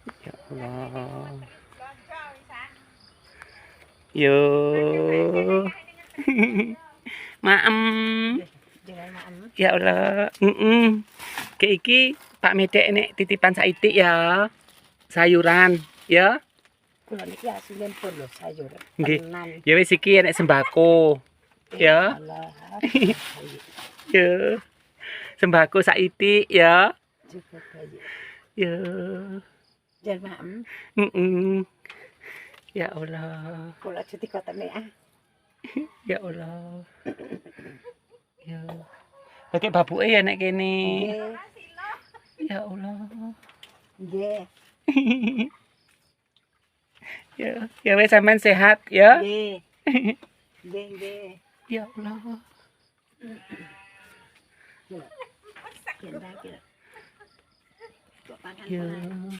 Ya Allah. Yo. Maem. Ya Allah. Kayak iki Pak Medek nek titipan saitik ya. Sayuran, ya. Kula niki asline pun lho sayur. Nggih. Tenan. Ya wis iki enek sembako. Ya. Allah. Ya. Sembako saitik ya. Cukup bayi. Ya. Jan maem. Ya Allah. Kula cuti kotene ah. Ya Allah. Ya. Pakai babuke ya nek kene. Nggih. Ya Allah. Nggih. Ya wes sampean sehat ya. Nggih. Nggih, nggih. Ya Allah. Kira kira. Kok pangan. Ya.